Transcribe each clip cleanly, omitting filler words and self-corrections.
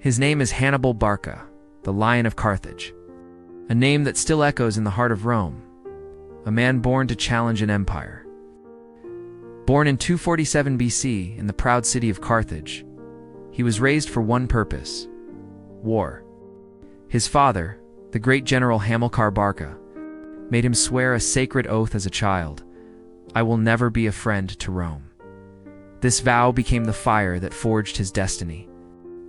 His name is Hannibal Barca, the Lion of Carthage, a name that still echoes in the heart of Rome, a man born to challenge an empire. Born in 247 BC in the proud city of Carthage, he was raised for one purpose: war. His father, the great general Hamilcar Barca, made him swear a sacred oath as a child: "I will never be a friend to Rome." This vow became the fire that forged his destiny.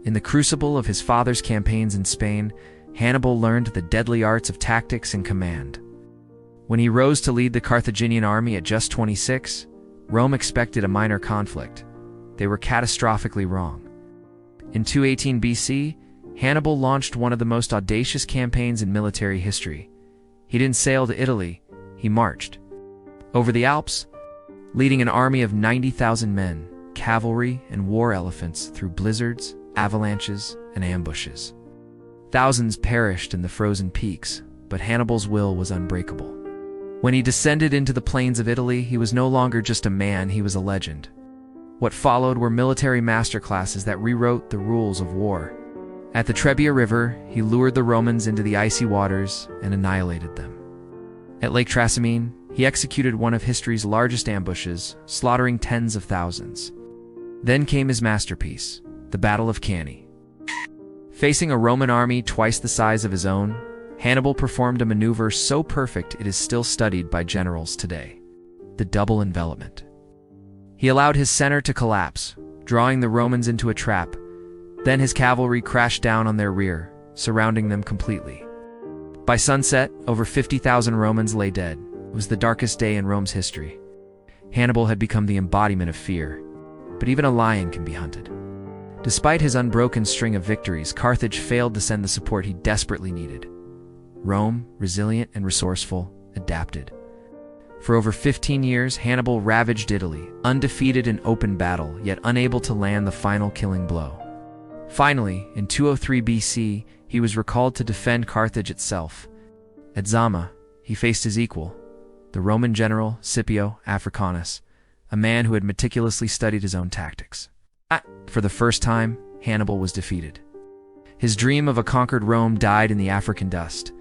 In the crucible of his father's campaigns in Spain, Hannibal learned the deadly arts of tactics and command. When he rose to lead the Carthaginian army at just 26, Rome expected a minor conflict. They were catastrophically wrong. In 218 BC, Hannibal launched one of the most audacious campaigns in military history. He didn't sail to Italy, he marched over the Alps, leading an army of 90,000 men, cavalry, and war elephants through blizzards, avalanches, and ambushes. Thousands perished in the frozen peaks, but Hannibal's will was unbreakable. When he descended into the plains of Italy, he was no longer just a man, he was a legend. What followed were military masterclasses that rewrote the rules of war. At the Trebia River, he lured the Romans into the icy waters and annihilated them. At Lake Trasimene, he executed one of history's largest ambushes, slaughtering tens of thousands. Then came his masterpiece, the Battle of Cannae. Facing a Roman army twice the size of his own, Hannibal performed a maneuver so perfect it is still studied by generals today: the double envelopment. He allowed his center to collapse, drawing the Romans into a trap. Then his cavalry crashed down on their rear, surrounding them completely. By sunset, over 50,000 Romans lay dead. It was the darkest day in Rome's history. Hannibal had become the embodiment of fear, but even a lion can be hunted. Despite his unbroken string of victories, Carthage failed to send the support he desperately needed. Rome, resilient and resourceful, adapted. For over 15 years, Hannibal ravaged Italy, undefeated in open battle, yet unable to land the final killing blow. Finally, in 203 BC, he was recalled to defend Carthage itself. At Zama, he faced his equal, the Roman general Scipio Africanus, a man who had meticulously studied his own tactics. For the first time, Hannibal was defeated. His dream of a conquered Rome died in the African dust.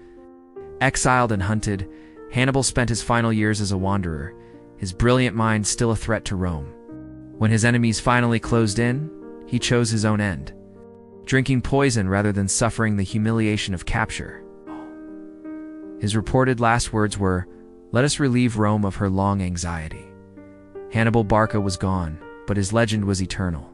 Exiled and hunted, Hannibal spent his final years as a wanderer, his brilliant mind still a threat to Rome. When his enemies finally closed in, he chose his own end, drinking poison rather than suffering the humiliation of capture. His reported last words were, "Let us relieve Rome of her long anxiety." Hannibal Barca was gone, but his legend was eternal.